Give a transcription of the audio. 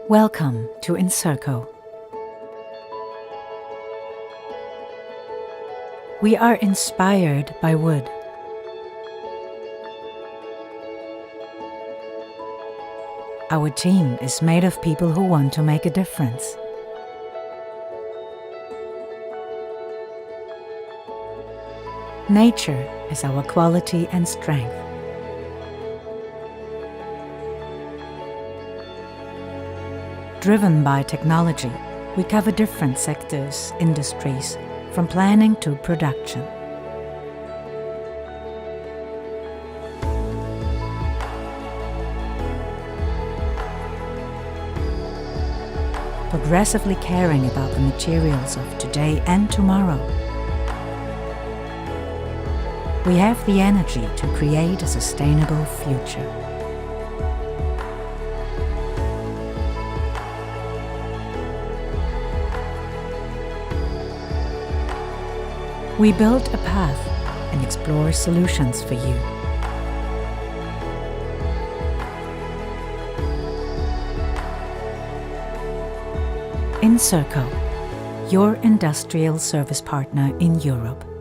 Welcome to Inserco. We are inspired by wood. Our team is made of people who want to make a difference. Nature is our quality and strength. Driven by technology, we cover different sectors, industries, from planning to production. Progressively caring about the materials of today and tomorrow. We have the energy to create a sustainable future. We build a path and explore solutions for you. Inserco, your industrial service partner in Europe.